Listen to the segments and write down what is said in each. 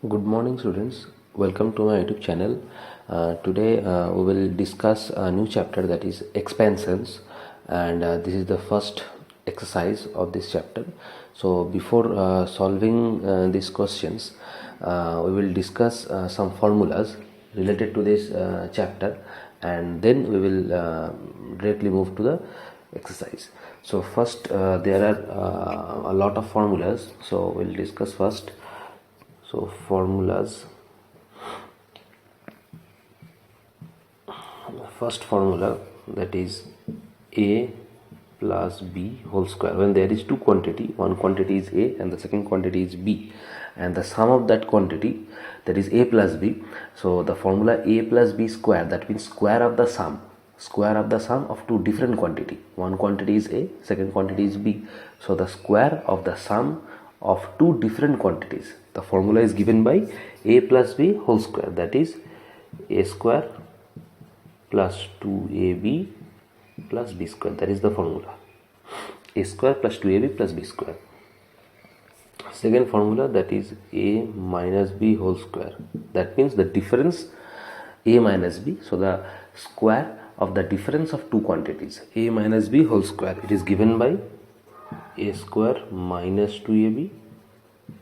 Good morning, students. Welcome to my YouTube channel. Today we will discuss a new chapter, that is expansions, and this is the first exercise of this chapter. So before solving these questions, we will discuss some formulas related to this chapter, and then we will directly move to the exercise. So first, there are a lot of formulas, so we'll discuss first. So formulas, first formula, that is a plus b whole square. When there is two quantity, one quantity is a and the second quantity is b, and the sum of that quantity, that is a plus b. So the formula a plus b square, that means square of the sum of two different quantity. One quantity is a, second quantity is b. So the square of the sum of two different quantities, the formula is given by a plus b whole square, that is a square plus 2ab plus b square. That is the formula, a square plus 2ab plus b square. Second formula, that is a minus b whole square, that means the difference a minus b. So the square of the difference of two quantities, a minus b whole square, it is given by a square minus 2ab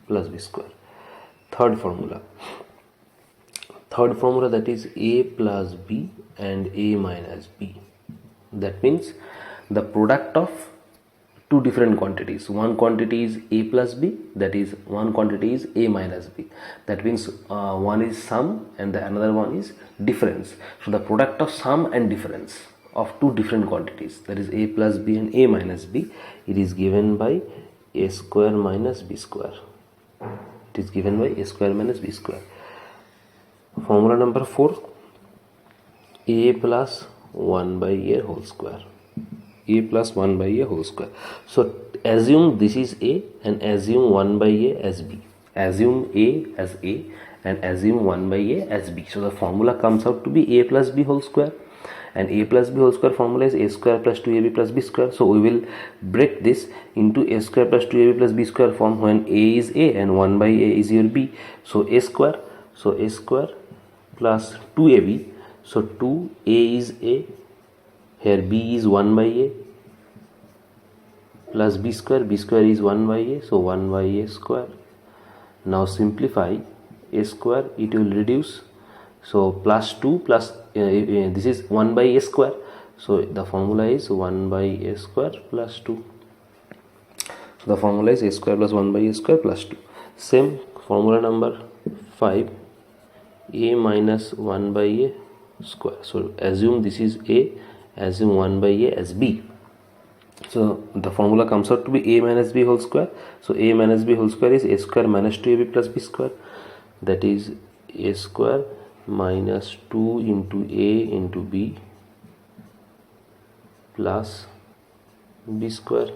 plus b square. Third formula, that is a plus b and a minus b. That means the product of two different quantities. One quantity is a plus b, that is one quantity is a minus b. That means one is sum and the another one is difference. So the product of sum and difference of two different quantities, that is a plus b and a minus b, it is given by a square minus b square. It is given by a square minus b square. Formula number 4, a plus 1 by a whole square. A plus 1 by a whole square. So assume this is a and assume 1 by a as b. Assume a as a and assume 1 by a as b. So the formula comes out to be a plus b whole square, and a plus b whole square formula is a square plus 2ab plus b square. So we will break this into a square plus 2ab plus b square form when a is a and 1 by a is your b. So a square plus 2ab, so 2a is a, here b is 1 by a, plus b square is 1 by a, so 1 by a square. Now simplify a square, it will reduce, so plus 2 plus this is 1 by a square, so the formula is 1 by a square plus 2. So the formula is a square plus 1 by a square plus 2. Same formula number 5, a minus 1 by a square. So assume this is a, assume 1 by a as b. So the formula comes out to be a minus b whole square. So a minus b whole square is a square minus 2ab plus b square, that is a square minus 2 into a into b plus b square.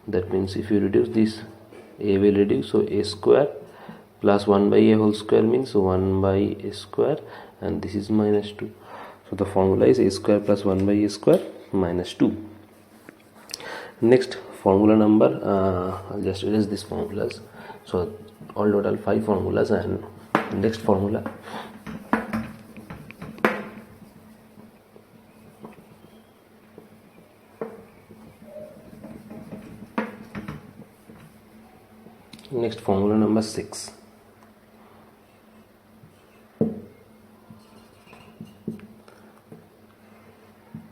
That means if you reduce this, a will reduce, so a square plus 1 by a whole square means 1 by a square, and this is minus 2. So the formula is a square plus 1 by a square minus 2. Next formula number, I'll just erase these formulas. So all total 5 formulas, and next formula, formula number 6.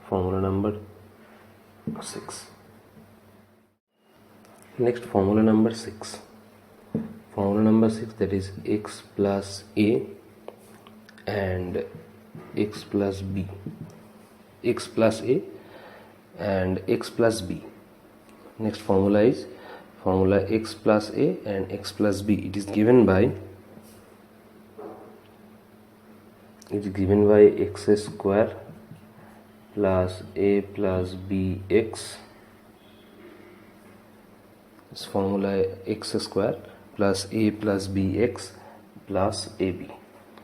Formula number 6. Next formula number 6. Formula number 6, that is x plus a and x plus b. X plus a and x plus b. Next formula is formula x plus a and x plus b. It is given by x square plus a plus b x. This formula x square plus a plus b x plus ab.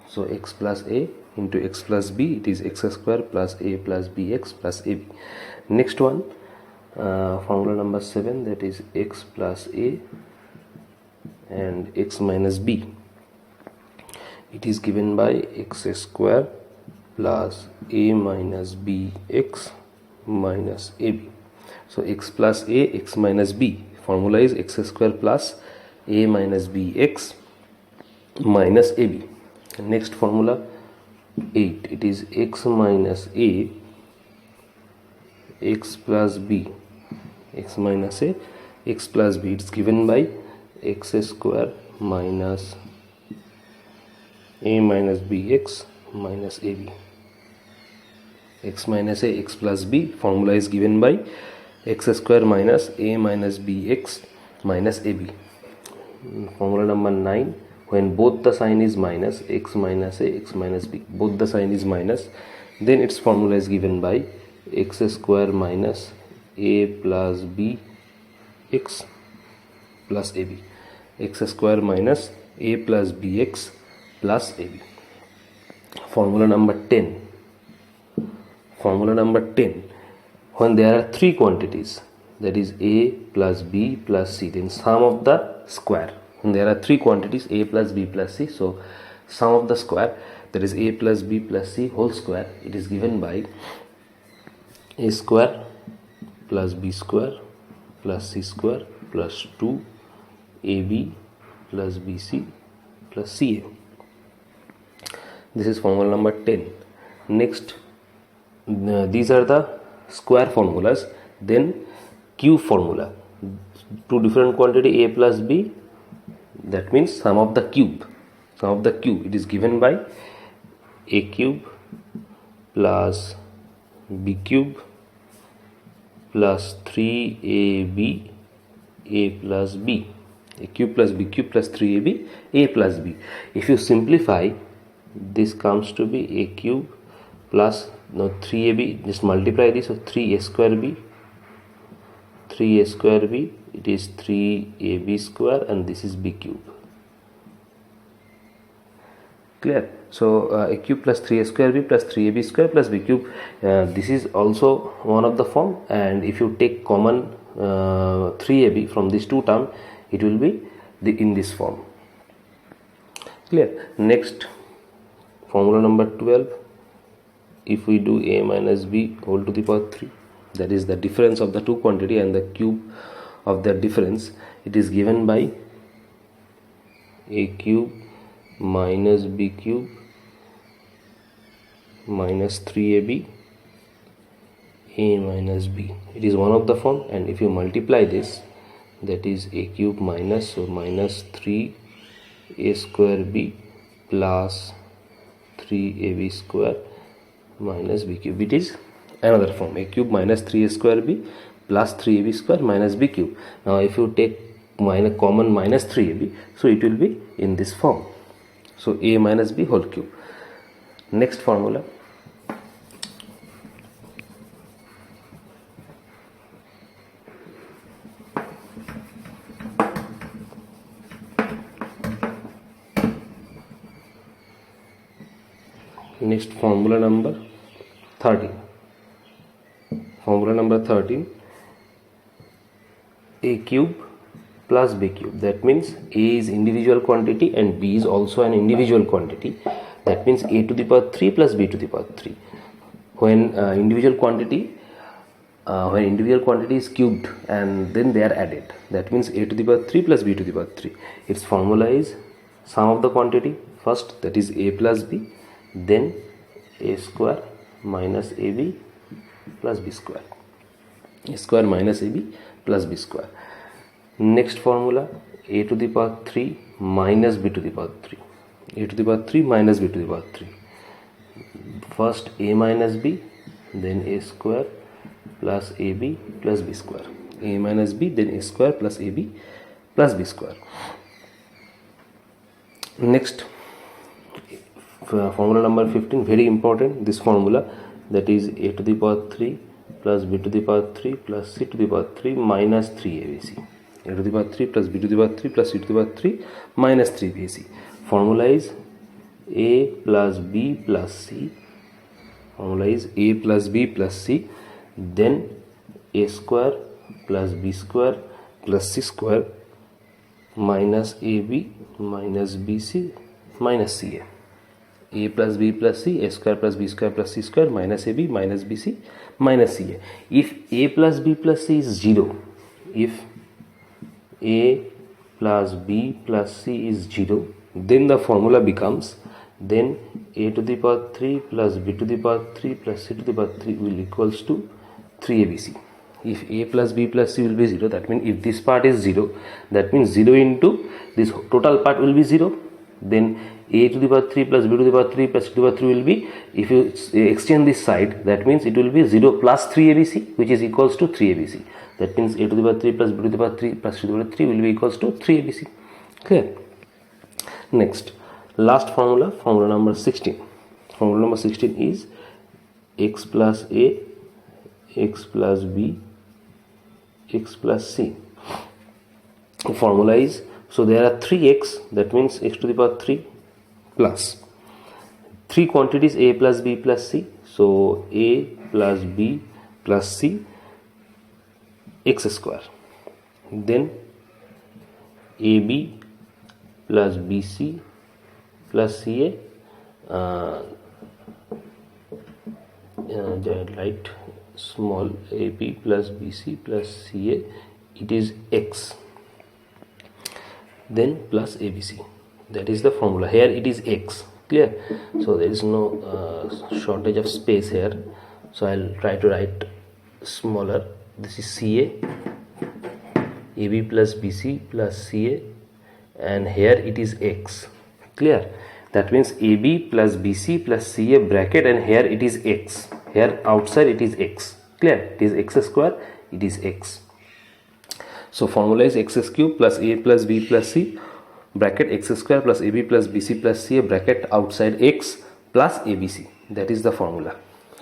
So x plus a into x plus b, it is x square plus a plus bx plus ab. Next one, formula number 7, that is x plus a and x minus b. it is given by x square plus a minus bx minus ab. So x plus a, x minus b, formula is x square plus a minus bx minus ab. Next formula 8, it is x minus a, x plus b, x minus a, x plus b, it's given by x square minus a minus bx minus ab. X minus a, x plus b, formula is given by x square minus a minus bx minus ab. Formula number 9, when both the sign is minus, x minus a, x minus b, both the sign is minus, then its formula is given by x square minus a plus b x plus ab. X square minus a plus bx plus ab. Formula number 10. Formula number 10, when there are three quantities, that is a plus b plus c, then sum of the square. When there are three quantities a plus b plus c, so sum of the square, that is a plus b plus c whole square, it is given by a square plus b square plus c square plus 2ab plus bc plus ca. This is formula number 10. Next, these are the square formulas. Then cube formula, two different quantity a plus b, that means sum of the cube. Sum of the cube, it is given by a cube plus b cube plus 3ab a plus b. A cube plus b cube plus 3ab a plus b. If you simplify, this comes to be a cube plus, now 3ab, just multiply this, so 3a square b, 3a square b, it is 3ab square, and this is b cube. Clear? So a cube plus 3a square b plus 3ab square plus b cube, this is also one of the form, and if you take common 3ab from these two terms, it will be in this form. Clear? Next, formula number 12, if we do a minus b whole to the power 3, that is the difference of the two quantity and the cube of the difference, it is given by a cube minus b cube minus 3ab a minus b. It is one of the form, and if you multiply this, that is a cube minus, so minus 3a square b plus 3ab square minus b cube. It is another form, a cube minus 3a square b plus 3ab square minus b cube. Now if you take common minus 3ab, so it will be in this form, so a minus b whole cube. Next formula, next formula number 13. Formula number 13, a cube plus b cube, that means a is individual quantity and b is also an individual quantity, that means a to the power 3 plus b to the power 3. When individual quantity is cubed and then they are added, that means a to the power 3 plus b to the power 3. Its formula is sum of the quantity first, that is a plus b, then a square minus ab plus b square, a square minus ab plus b square. Next formula, a to the power 3 minus b to the power 3, a to the power 3 minus b to the power 3. First a minus b, then a square plus ab plus b square, a minus b, then a square plus ab plus b square. Next, formula number 15, very important, this formula, that is a to the power 3 plus b to the power 3 plus c to the power 3 minus 3abc. A to the power 3 plus b to the power 3 plus c to the power 3 minus 3bc. Formula is a plus b plus c. Formula is a plus b plus c, then a square plus b square plus c square minus ab minus bc minus ca. a plus b plus c, a square plus b square plus c square, minus ab minus bc minus ca. If a plus b plus c is 0, if a plus b plus c is 0, then the formula becomes, then a to the power 3 plus b to the power 3 plus c to the power 3 will equals to 3abc. If a plus b plus c will be 0, that means if this part is 0, that means 0 into this total part will be 0. Then a to the power 3 plus b to the power 3 plus c to the power 3 will be, if you extend this side, that means it will be 0 plus 3abc, which is equals to 3abc. That means a to the power 3 plus b to the power 3 plus c to the power 3 will be equals to 3abc. Clear? Next, last formula, formula number 16. Formula number 16 is x plus a, x plus b, x plus c. The formula is, so there are 3x, that means x to the power 3 plus 3 quantities a plus b plus c, so a plus b plus c x square, then ab plus bc plus ca, write small ab plus bc plus ca, it is x, then plus abc. That is the formula. Here it is x. Clear? So there is no shortage of space here, so I'll try to write smaller. This is ca, ab plus bc plus ca, and here it is x. Clear? That means ab plus bc plus ca bracket, and here it is x. Here outside it is x. Clear? It is x square, it is x. So formula is x cube plus a plus b plus c bracket x square plus ab plus bc plus c bracket outside x plus abc. That is the formula.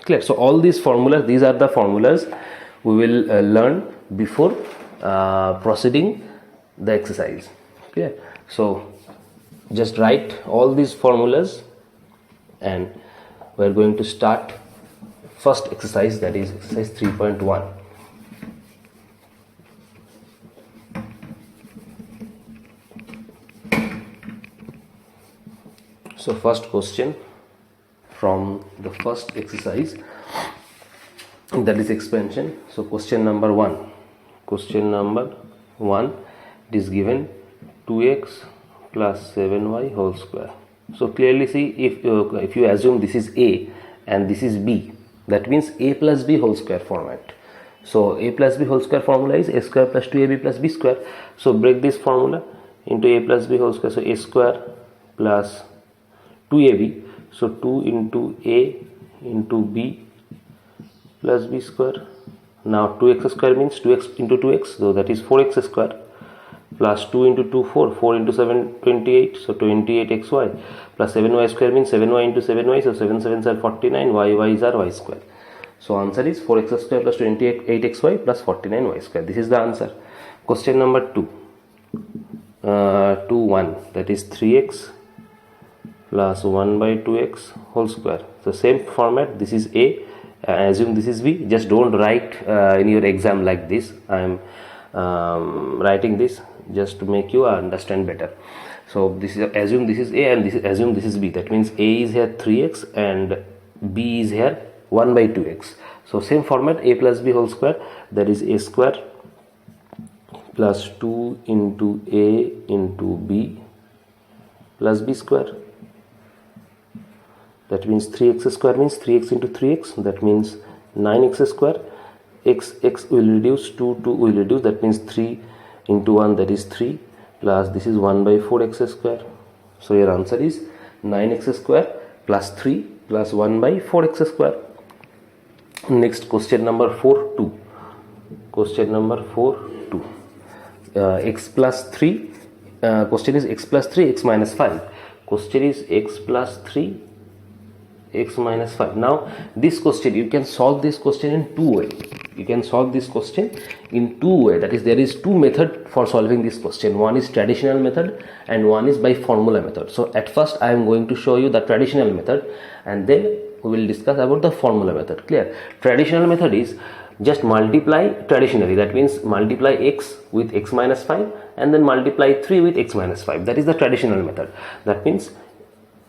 Clear? So all these formulas, these are the formulas we will learn before proceeding the exercise. Clear? So just write all these formulas, and we are going to start first exercise, that is exercise 3.1. So first question from the first exercise, that is expansion. So question number 1. Question number 1, it is given 2x plus 7y whole square. So clearly see, if you assume this is a and this is b, that means a plus b whole square format. So a plus b whole square formula is a square plus 2ab plus b square. So break this formula into a plus b whole square. So a square plus 2ab, so 2 into a into b plus b square. Now 2x square means 2x into 2x, so that is 4x square, plus 2 into 2 4, 4 into 7 28, so 28xy, plus 7y square means 7y into 7y, so 7 7s are 49, y are y square. So answer is 4x square plus 28xy plus 49y square. This is the answer. Question number 2, 1, that is 3x plus 1 by 2x whole square. So same format, this is a, assume this is b. Just don't write in your exam like this. I am writing this just to make you understand better. So this is, assume this is a, and this is, assume this is b. That means a is here 3x and b is here 1 by 2x. So same format, a plus b whole square, that is a square plus 2 into a into b plus b square. That means 3x square means 3x into 3x, that means 9x square. X will reduce, 2 will reduce, that means 3 into 1, that is 3, plus this is 1 by 4x square. So your answer is 9x square plus 3 plus 1 by 4x square. Next, question number 4 2. Question number 4 2. X plus 3. Question is x plus 3, x minus 5. Question is x plus 3, x minus 5. Now this question, you can solve this question in two ways. You can solve this question in two ways. That is, there is two methods for solving this question. One is traditional method and one is by formula method. So at first I am going to show you the traditional method, and then we will discuss about the formula method. Clear? Traditional method is just multiply traditionally, that means multiply x with x minus 5 and then multiply 3 with x minus 5. That is the traditional method. That means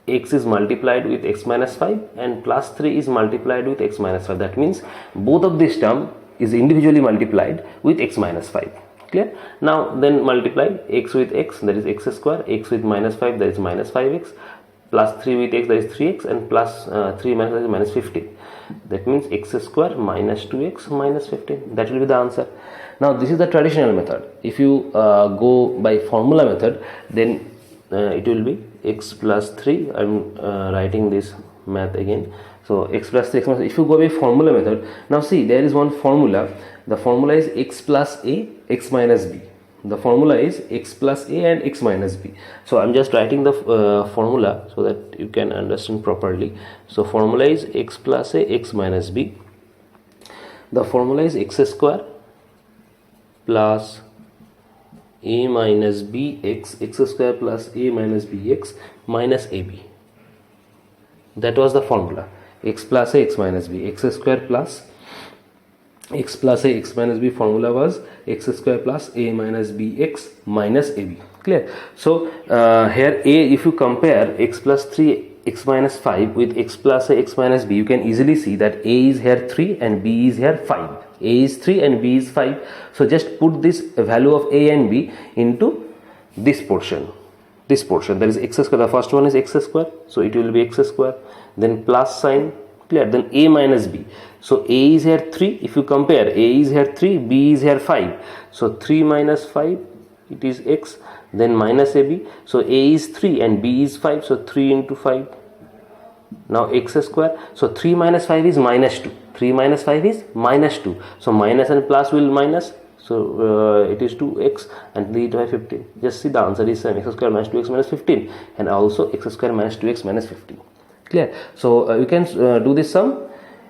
x is multiplied with x minus 5 and plus 3 is multiplied with x minus 5. That means both of this term is individually multiplied with x minus 5. Clear? Now then multiply x with x, that is x square, x with minus 5, that is minus 5x, plus 3 with x, that is 3x, and plus 3 minus 5 is minus 15. That means x square minus 2x minus 15. That will be the answer. Now this is the traditional method. If you go by formula method, then it will be x plus 3. I am writing this math again. So x plus 3, x minus, if you go by formula method, now see there is one formula. The formula is x plus a, x minus b. The formula is x plus a and x minus b. So I am just writing the formula so that you can understand properly. So formula is x plus a, x minus b. The formula is x square plus a minus b x, x square plus a minus b x minus ab. That was the formula. X plus a, x minus b. X square plus x plus a, x minus b formula was x square plus a minus b x minus ab. Clear? So here a, if you compare x plus 3 x minus 5 with x plus a, x minus b, you can easily see that a is here 3 and b is here 5. A is 3 and b is 5. So just put this value of a and b into this portion. This portion, that is x square. The first one is x square, so it will be x square, then plus sign. Clear? Then a minus b. So a is here 3. If you compare, a is here 3, b is here 5. So 3 minus 5, it is x. Then minus ab. So a is 3 and b is 5. So 3 into 5. Now x square. So 3 minus 5 is minus 2. 3 minus 5 is minus 2. So minus and plus will minus. So it is 2x and lead by 15. Just see the answer is x square minus 2x minus 15 and also x square minus 2x minus 15. Clear? So you can do this sum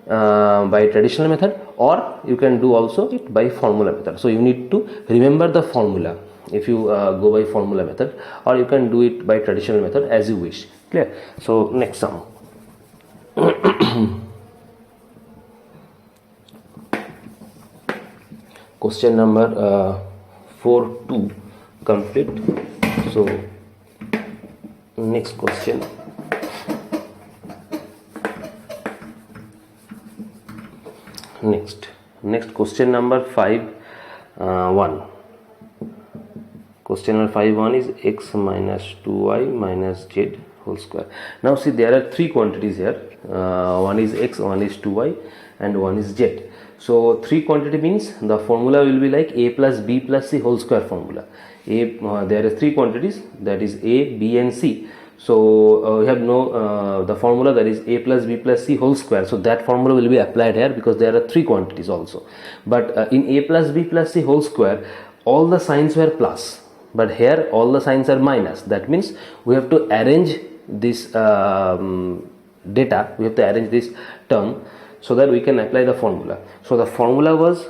by traditional method, or you can do also it by formula method. So you need to remember the formula if you go by formula method, or you can do it by traditional method as you wish. Clear? So next sum. Question number 4-2 complete. So next question. Next question number 5-1. Question number 5-1 is x minus 2y minus z whole square. Now see, there are three quantities here. One is x, one is 2y, and one is z. So three quantity means the formula will be like a plus b plus c whole square formula. There are three quantities, that is a, b and c. So we have the formula, that is a plus b plus c whole square. So that formula will be applied here because there are three quantities also. But in a plus b plus c whole square, all the signs were plus, but here all the signs are minus. That means we have to arrange this data, we have to arrange this term so that we can apply the formula. So the formula was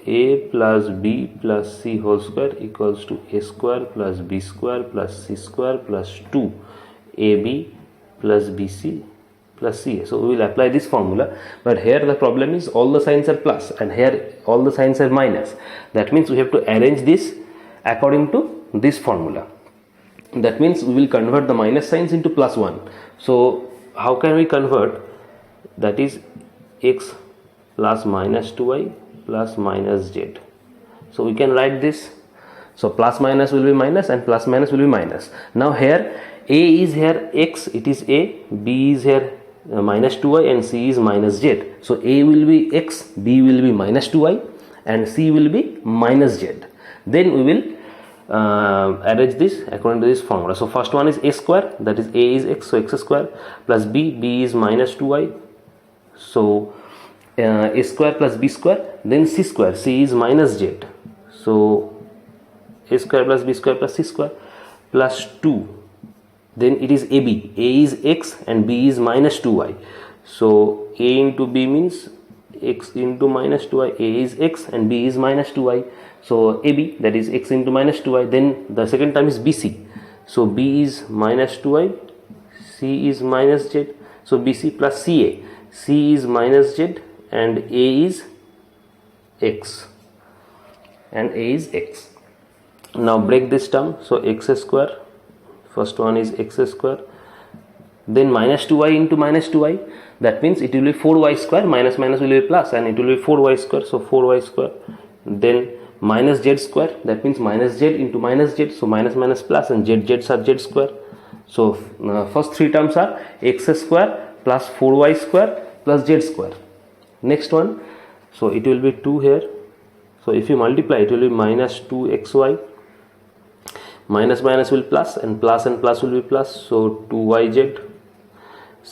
a plus b plus c whole square equals to a square plus b square plus c square plus 2 ab plus bc plus ca. So we will apply this formula, but here the problem is all the signs are plus and here all the signs are minus. That means we have to arrange this according to this formula. That means we will convert the minus signs into plus 1. So how can we convert? That is x plus minus 2y plus minus z. So we can write this. So plus minus will be minus and plus minus will be minus. Now here a is here x, it is a, b is here minus 2y, and c is minus z. So a will be x, b will be minus 2y, and c will be minus z. Then we will arrange this according to this formula. So first one is a square, that is a is x, so x square, plus b is minus 2y, so a square plus b square, then c square, c is minus z, so a square plus b square plus c square plus 2, then it is ab, a is x and b is minus 2y, so a into b means x into minus 2y, a is x and b is minus 2y, so ab, that is x into minus 2y. Then the second term is bc, so b is minus 2y, c is minus z, so bc plus ca, c is minus z and a is x, and a is x. Now break this term, so x square First one is x square, then minus 2y into minus 2y, that means it will be 4y square, minus minus will be plus, and it will be 4y square, so 4y square. Then minus z square, that means minus z into minus z, so minus minus plus, and z's are z square. So first three terms are x square plus 4y square plus z square. Next one, so it will be 2 here, so if you multiply it will be minus 2xy, minus minus will plus, and plus will be plus, so 2yz.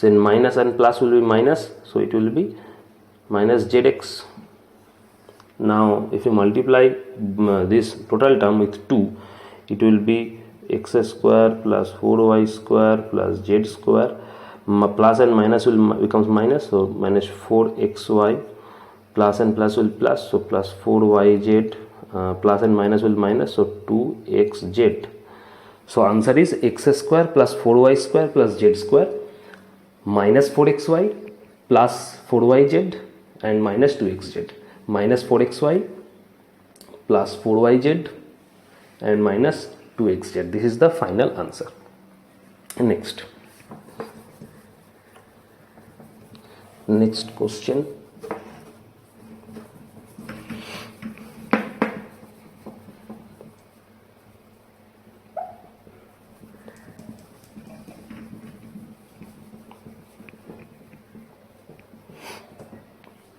Then minus and plus will be minus, so it will be minus zx. Now if you multiply this total term with 2, it will be x square plus 4y square plus z square, plus and minus will becomes minus, so minus 4xy, plus and plus will plus, so plus 4yz, plus and minus will minus, so 2xz. So answer is x square plus 4y square plus z square minus 4xy plus 4yz and minus 2xz, minus 4xy plus 4yz and minus 2xz. This is the final answer. Next question.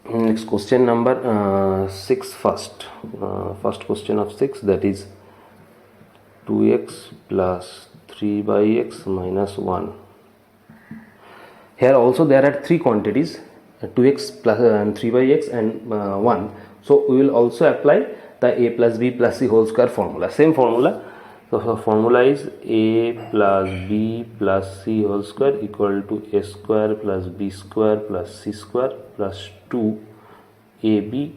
Next question number 6 first. First question of 6, that is 2x plus 3 by x minus 1. Here also there are three quantities, 2x plus and 3 by x and 1. So we will also apply the a plus b plus c whole square formula, same formula. So the formula is a plus b plus c whole square equal to a square plus b square plus c square plus 2ab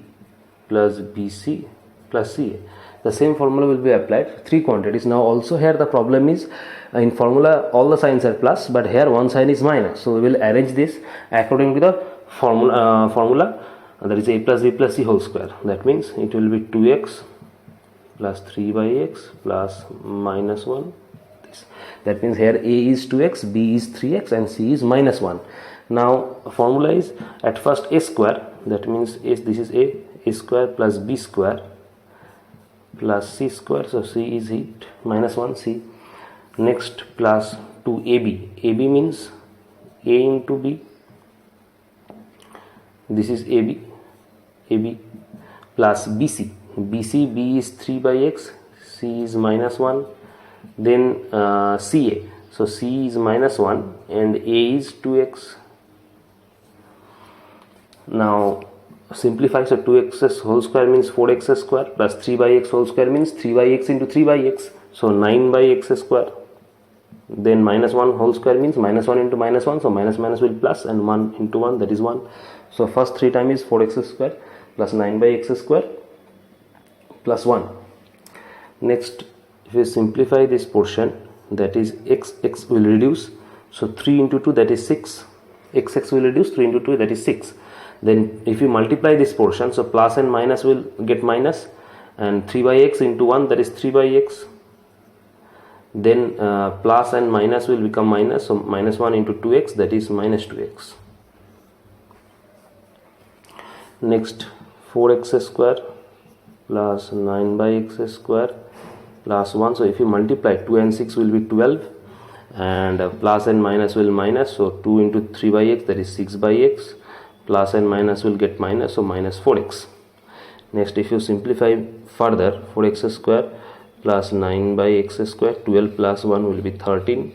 plus bc plus ca. The same formula will be applied, three quantities. Now also here the problem is, in formula all the signs are plus, but here one sign is minus, so we will arrange this according to the formula that is a plus b plus c whole square. That means it will be 2x plus 3 by x plus minus 1. That means here a is 2x, b is 3x and c is minus 1. Now formula is at first a square, that means this is a square plus b square plus c square, so c is it minus 1 c. Next plus 2ab, ab means a into b, this is ab plus bc, b is 3 by x, c is minus 1. Then ca, so c is minus 1 and a is 2x. Now simplify, so 2x whole square means 4x square plus 3 by x whole square means 3 by x into 3 by x, so 9 by x square. Then minus 1 whole square means minus 1 into minus 1, so minus minus will plus, and 1 into 1, that is 1. So first three times is 4x square plus 9 by x square plus 1. Next if we simplify this portion, that is x will reduce, so 3 into 2, that is 6, x will reduce, 3 into 2, that is 6. Then if you multiply this portion, so plus and minus will get minus, and 3 by x into 1, that is 3 by x. Then plus and minus will become minus, so minus 1 into 2x, that is minus 2x. Next 4x square plus 9 by x square plus 1, so if you multiply 2 and 6 will be 12, and plus and minus will minus, so 2 into 3 by x, that is 6 by x, plus and minus will get minus, so minus 4x. Next if you simplify further, 4x square plus 9 by x square, 12 plus 1 will be 13,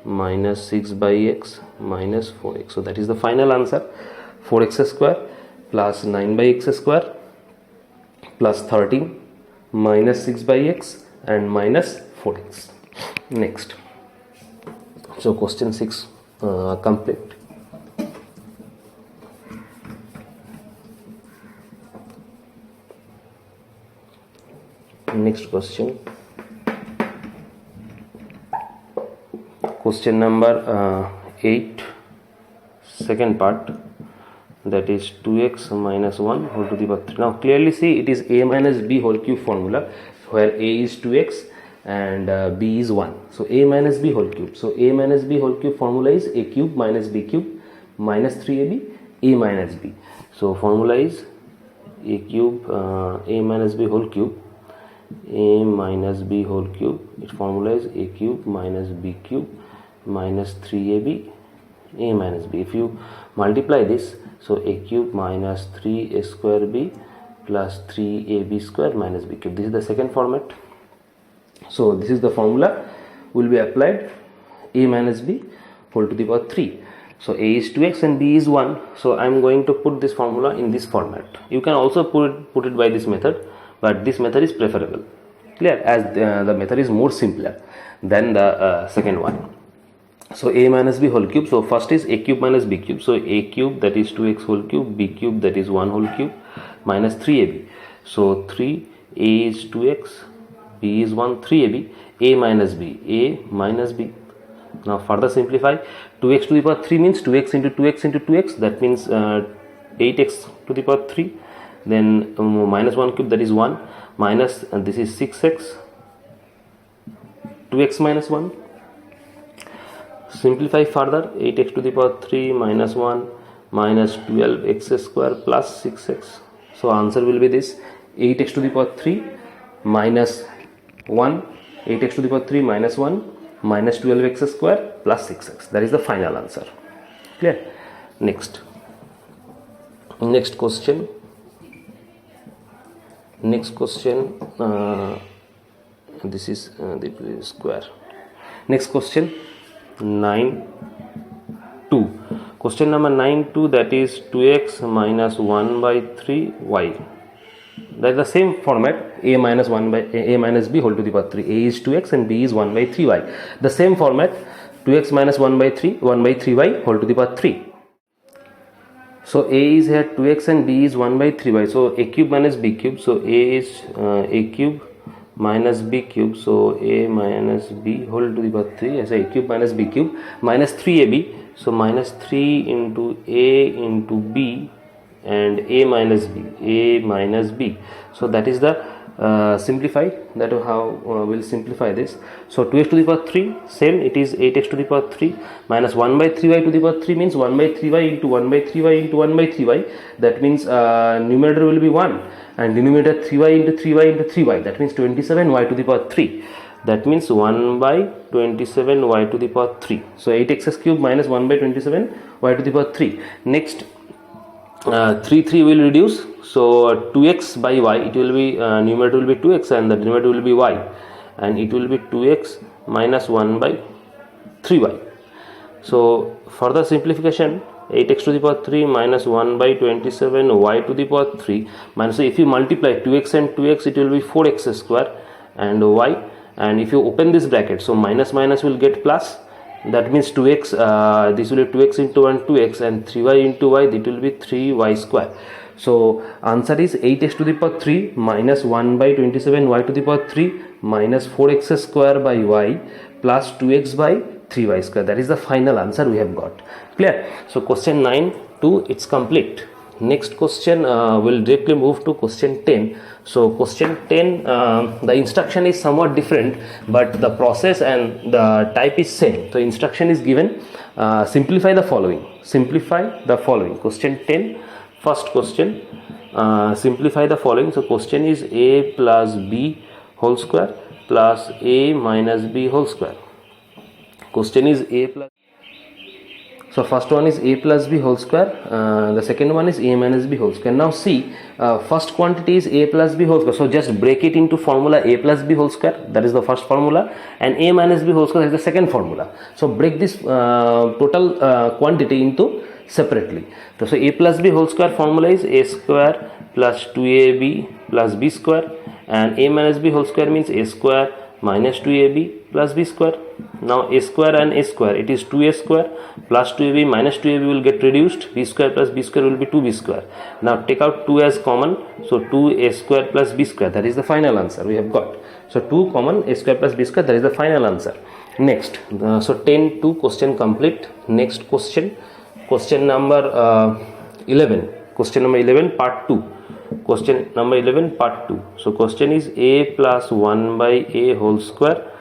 minus 6 by x minus 4x. So that is the final answer, 4x square plus 9 by x square plus 13 minus 6 by x and minus 4x. Next, so question 6 complete. Next question, question number 8, second part, that is 2x minus 1 whole to the power 3. Now clearly see, it is a minus b whole cube formula, where a is 2x and b is 1. So a minus b whole cube. So a minus b whole cube formula is a cube minus b cube minus 3ab a minus b. So formula is a cube a minus b whole cube a minus b whole cube. Its formula is a cube minus b cube minus 3ab a minus b. If you multiply this, so a cube minus 3a square b plus 3ab square minus b cube. This is the second format. So this is the formula will be applied, a minus b whole to the power 3. So a is 2x and b is 1. So I am going to put this formula in this format. You can also put it by this method, but this method is preferable. Clear? As the method is more simpler than the second one. So a minus b whole cube. So first is a cube minus b cube. So a cube, that is 2x whole cube, b cube, that is 1 whole cube, minus 3ab. So 3, a is 2x, b is 1, 3ab, a minus b, a minus b. Now further simplify, 2x to the power 3 means 2x into 2x into 2x, that means 8x to the power 3, then minus 1 cube, that is 1, minus, and this is 6x, 2x minus 1. Simplify further, 8x to the power 3 minus 1 minus 12x square plus 6x. So answer will be this, 8x to the power 3 minus 1, 8x to the power 3 minus 1 minus 12x square plus 6x. That is the final answer. Clear? Next question. This is the square. Next question, 9(2). Question number 9(2), that is 2x minus 1 by 3y. That is the same format, a minus b whole to the power 3. A is 2x and b is 1 by 3y. The same format, 2x minus 1 by 3y whole to the power 3. So a is here 2x and b is 1 by 3y. So a cube minus b cube. So a is a cube minus b cube. So a minus b whole to the power 3 as a cube minus b cube minus 3ab. So minus 3 into a into b and a minus b. So that is the simplify, that is how we'll simplify this. So 2x to the power 3, same, it is 8x to the power 3 minus 1 by 3y to the power 3 means 1 by 3y into 1 by 3y into 1 by 3y. That means numerator will be 1 and denominator 3y into 3y into 3y. That means 27y to the power 3. That means 1 by 27y to the power 3. So 8x cube minus 1 by 27y to the power 3. Next, 3 will reduce. So 2x by y, it will be numerator will be 2x and the denominator will be y, and it will be 2x minus 1 by 3y. So further simplification, 8x to the power 3 minus 1 by 27y to the power 3 minus, so if you multiply 2x and 2x, it will be 4x square and y, and if you open this bracket, so minus minus will get plus. That means 2x, this will be 2x into 1 2x and 3y into y, it will be 3y square. So answer is 8x to the power 3 minus 1 by 27y to the power 3 minus 4x square by y plus 2x by 3y square. That is the final answer we have got. Clear? So question 9(2), it's complete. Next question, we'll directly move to question 10. So question 10, the instruction is somewhat different, but the process and the type is same. So instruction is given, simplify the following. Question 10, first question, simplify the following. So question is a plus b whole square plus a minus b whole square. Question is a plus. So first one is a plus b whole square, the second one is a minus b whole square. Now see, first quantity is a plus b whole square, so just break it into formula a plus b whole square, that is the first formula, and a minus b whole square is the second formula. So break this total quantity into separately. So a plus b whole square formula is a square plus 2ab plus b square, and a minus b whole square means a square minus 2ab plus b square. Now a square and a square, it is 2a square plus 2ab minus 2ab will get reduced, b square plus b square will be 2b square. Now take out 2 as common, so 2a square plus b square, that is the final answer we have got. So 2 common, a square plus b square, that is the final answer. Next, so 10(2) question complete. Next question, question number 11, part 2. Question number 11 part 2. So question is a plus 1 by a whole square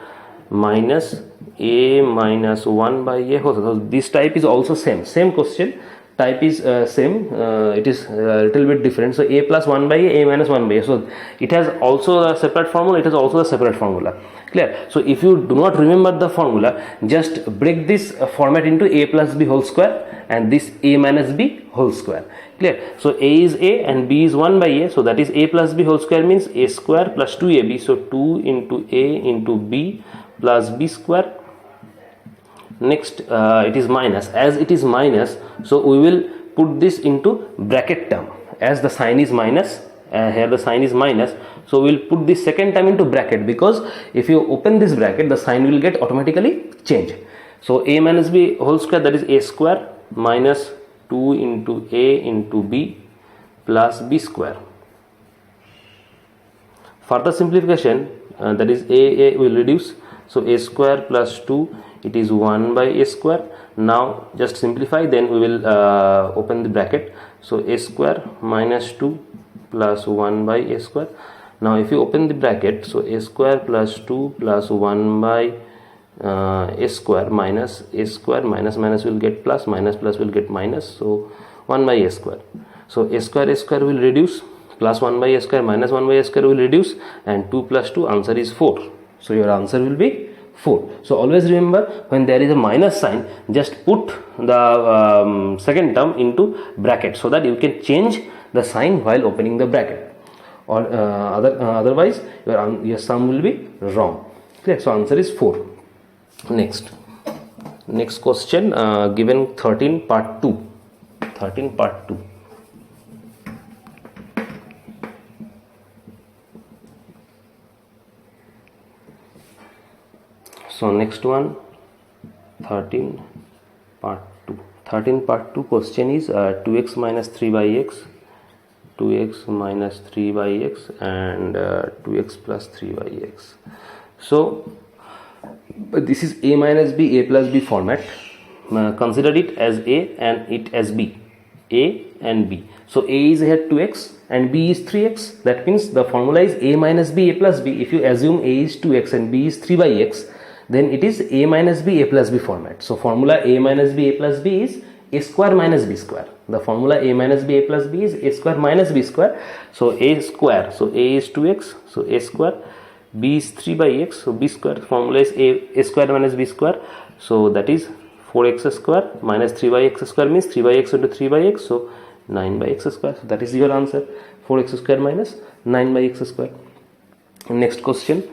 minus a minus 1 by a whole square. So this type is also same question, type is same, it is a little bit different. So a plus 1 by a minus 1 by a, so it has also a separate formula, it has also a separate formula. Clear? So if you do not remember the formula, just break this format into a plus b whole square and this a minus b whole square. Clear? So a is a and b is 1 by a, so that is a plus b whole square means a square plus 2ab, so 2 into a into b plus b square. Next it is minus, as it is minus, so we will put this into bracket term, as the sign is minus, here the sign is minus, so we will put this second term into bracket, because if you open this bracket the sign will get automatically changed. So a minus b whole square, that is a square minus 2 into a into b plus b square. Further simplification, that is a will reduce, so a square plus 2, it is 1 by a square. Now just simplify, then we will open the bracket, so a square minus 2 plus 1 by a square. Now if you open the bracket, so a square plus 2 plus 1 by a square minus a square, minus minus will get plus, minus plus will get minus, so 1 by a square. So a square will reduce, plus 1 by a square minus 1 by a square will reduce, and 2 plus 2, answer is 4. So your answer will be 4. So always remember, when there is a minus sign, just put the second term into bracket, so that you can change the sign while opening the bracket, or otherwise your sum will be wrong. Clear? So answer is 4. Next question, given 13 part 2. So next one, 13 part 2. 13 part 2 question is 2x minus 3 by x, 2x minus 3 by x, and 2x plus 3 by x. So this is a minus b, a plus b format. Consider it as a and it as b, a and b. So a is here 2x and b is 3x. That means the formula is a minus b, a plus b. If you assume a is 2x and b is 3 by x, then it is a minus b, a plus b format. So formula a minus b, a plus b is a square minus b square. The formula a minus b, a plus b is a square minus b square. So a square, so a is 2x, so a square, b is 3 by x, so b square. Formula is a square minus b square, so that is 4x square minus 3 by x square means 3 by x into 3 by x, so 9 by x square. So that is your answer, 4x square minus 9 by x square. Next question,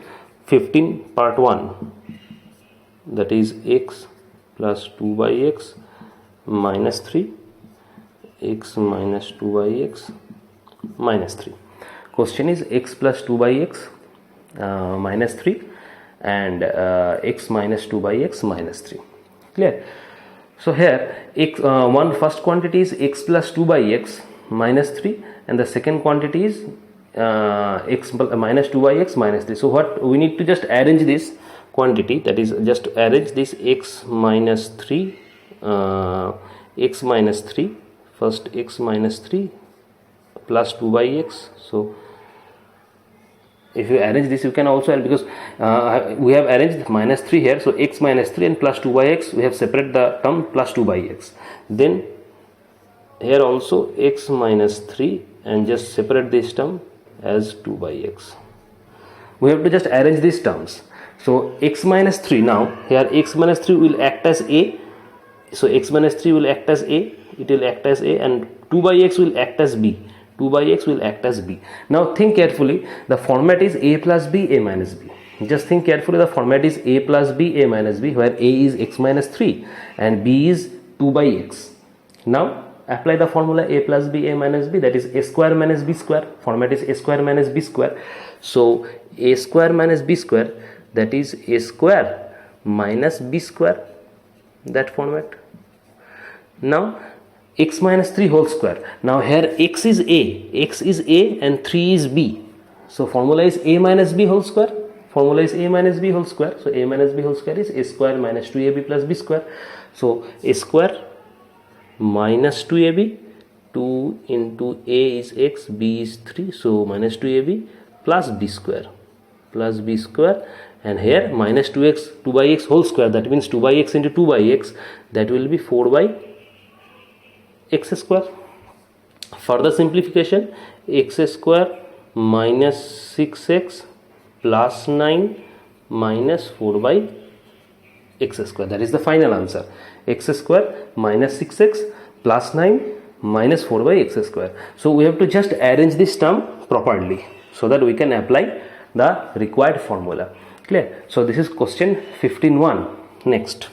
15 part 1, that is x plus 2 by x minus 3, x minus 2 by x minus 3. Question is x plus 2 by x minus 3 and x minus 2 by x minus 3. Clear? So here one first quantity is x plus 2 by x minus 3 and the second quantity is x minus 2 by x minus 3. So what we need to just arrange this quantity, that is just arrange this x minus 3, x minus 3, first x minus 3 plus 2 by x. So if you arrange this, you can also, because we have arranged minus 3 here, so x minus 3 and plus 2 by x, we have separate the term plus 2 by x. Then here also x minus 3 and just separate this term as 2 by x. We have to just arrange these terms. So x minus 3, now here x minus 3 will act as a, so x minus 3 will act as a, it will act as a, and 2 by x will act as b. 2 by x will act as b. Now think carefully, the format is a plus b, a minus b. Just think carefully, the format is a plus b, a minus b, where a is x minus 3 and b is 2 by x. Now apply the formula a plus b, a minus b, that is a square minus b square. Format is a square minus b square. So a square minus b square, that is a square minus b square, that format. Now x minus 3 whole square. Now here x is a and 3 is b. So formula is a minus b whole square. Formula is a minus b whole square. So a minus b whole square is a square minus 2ab plus b square. So a square minus 2ab 2 into a is x, b is 3, so minus 2ab plus b square and here minus 2x, 2 by x whole square, that means 2 by x into 2 by x, that will be 4 by x square. Further simplification, x square minus 6x plus 9 minus 4 by x square, that is the final answer. X square minus 6x plus 9 minus 4 by x square. So we have to just arrange this term properly so that we can apply the required formula. Clear? So this is question 15.1. Next.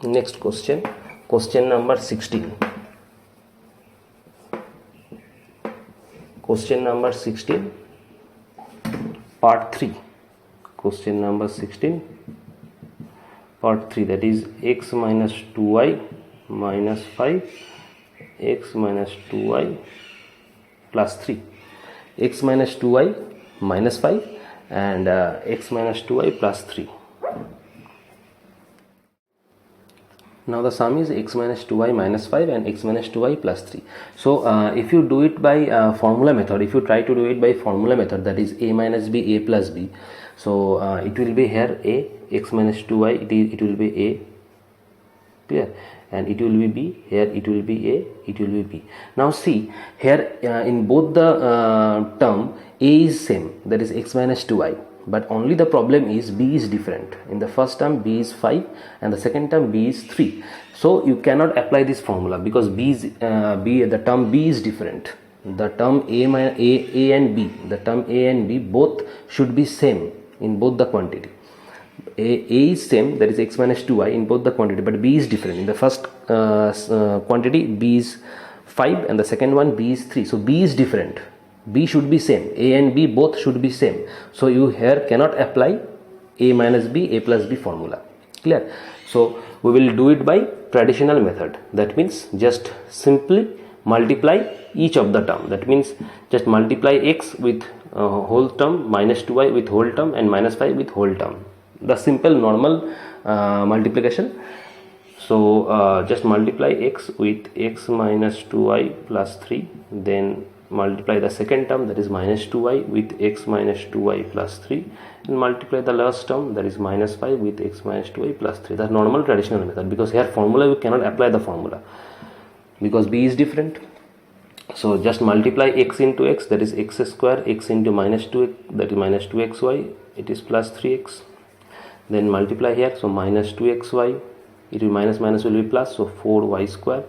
Next question, question number 16. Question number 16, part 3. Question number 16, part 3, that is x minus 2y minus 5, x minus 2y plus 3, x minus 2y minus 5 and x minus 2y plus 3. Now the sum is x minus 2y minus 5 and x minus 2y plus 3. So if you do it by formula method, if you try to do it by formula method, that is a minus b, a plus b, so it will be here a, x minus 2y, it will be a, clear, and it will be b, here it will be a, it will be b. Now see here in both the term a is same, that is x minus 2y, but only the problem is b is different. In the first term b is 5 and the second term b is 3, so you cannot apply this formula because the term b is different. The term a and b, the term a and b both should be same in both the quantity. A is same, that is x minus 2y in both the quantity, but b is different. In the first quantity b is 5 and the second one b is 3, so b is different. B should be same, a and b both should be same, so you here cannot apply a minus b, a plus b formula. Clear? So we will do it by traditional method, that means just simply multiply each of the term, that means just multiply x with whole term, minus 2y with whole term and minus 5 with whole term, the simple normal multiplication. So just multiply x with x minus 2y plus 3, then multiply the second term, that is minus 2y with x minus 2y plus 3, and multiply the last term, that is minus 5 with x minus 2y plus 3. That's normal traditional method, because here formula you cannot apply the formula because b is different. So just multiply x into x, that is x square, x into minus 2, that is minus 2xy, it is plus 3x. Then multiply here, so minus 2xy, it will minus will be plus, so 4y square,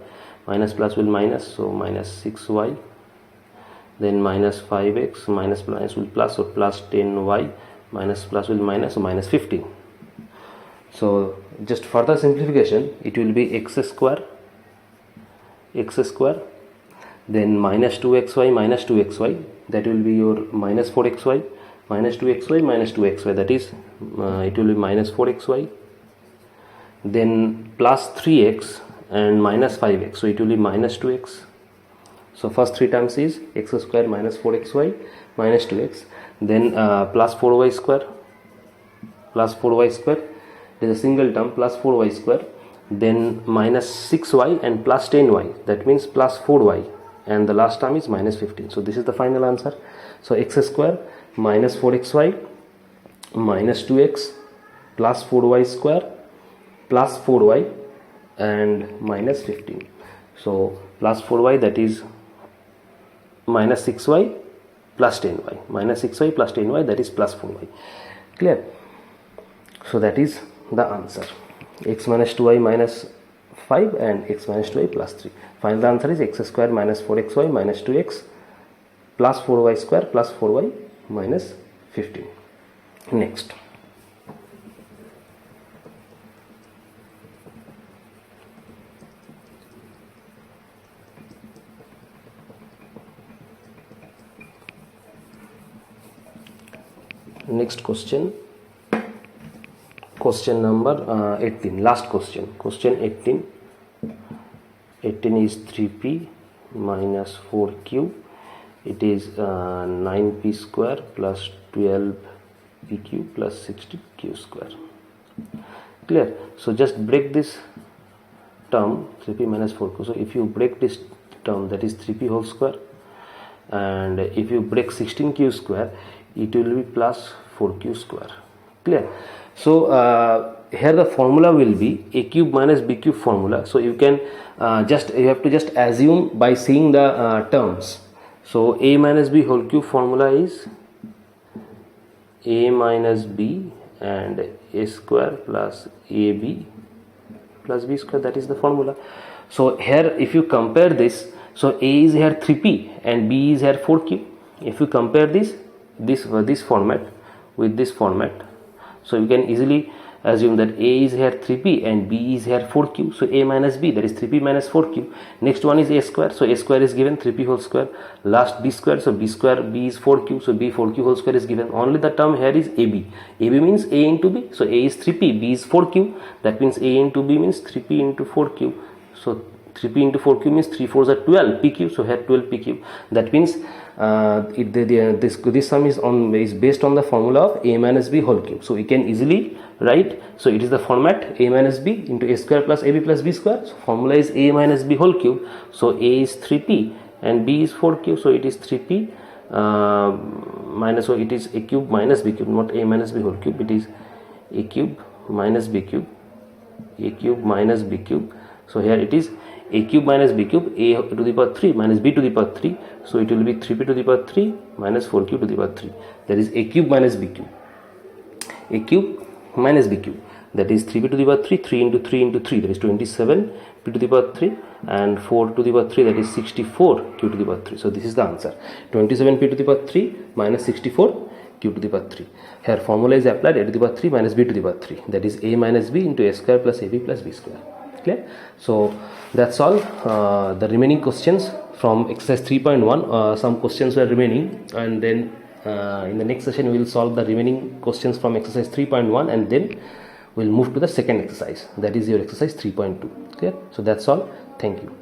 minus plus will minus, so minus 6y. Then minus 5x, minus will plus, so plus 10y, minus plus will minus, so minus 15. So just further simplification, it will be x square, then minus 2xy, that will be your minus 4xy, minus 2xy, that is it will be minus 4xy, then plus 3x and minus 5x, so it will be minus 2x. So first three terms is x square minus 4xy minus 2x, then plus 4y square, it is a single term, plus 4y square, then minus 6y and plus 10y, that means plus 4y, and the last term is minus 15. So this is the final answer. So x square minus 4xy minus 2x plus 4y square plus 4y and minus 15. So plus 4y, that is minus 6y plus 10y, minus 6y plus 10y, that is plus 4y. Clear? So that is the answer, x minus 2y minus 5 and x minus 2y plus 3. Final answer is x square minus 4xy minus 2x plus 4y square plus 4y minus 15. Next. Next question, question number 18, last question, question 18. 18 is 3p minus 4q, it is 9p square plus 12pq plus 60q square. Clear? So just break this term 3p minus 4q. So if you break this term, that is 3p whole square, and if you break 16q square, it will be plus 4q square. Clear? So here the formula will be a cube minus b cube formula. So you can you have to just assume by seeing the terms. So a minus b whole cube formula is a minus b and a square plus ab plus b square. That is the formula. So here if you compare this, so a is here 3p and b is here 4q. If you compare this format with this format, so you can easily assume that a is here 3p and b is here 4q. So a minus b, that is 3p minus 4q. Next one is a square. So a square is given 3p whole square. Last b square. So b square, b is 4q. So b 4q whole square is given. Only the term here is ab. ab means a into b. So a is 3p, b is 4q. That means a into b means 3p into 4q. So 3p into 4q means 3 4s are 12 pq. So here 12 pq. That means this sum is based on the formula of a minus b whole cube. So we can easily write. So it is the format a minus b into a square plus ab plus b square. So formula is a minus b whole cube. So a is 3p and b is 4q. So it is 3p minus, so it is a cube minus b cube, not a minus b whole cube. It is a cube minus b cube, a cube minus b cube. So here it is a cube minus b cube, a to the power 3 minus b to the power 3. So it will be 3p to the power 3 minus 4q to the power 3. That is a cube minus b cube. A cube minus b cube. That is 3p to the power 3, 3 into 3 into 3, that is 27 p to the power 3, and 4 to the power 3, that is 64 q to the power 3. So this is the answer. 27 p to the power 3 minus 64 q to the power 3. Here formula is applied, a to the power 3 minus b to the power 3. That is a minus b into a square plus ab plus b square. Clear? So that's all. The remaining questions from exercise 3.1, some questions were remaining, and then in the next session we will solve the remaining questions from exercise 3.1, and then we'll move to the second exercise, that is your exercise 3.2. Clear? So that's all. Thank you.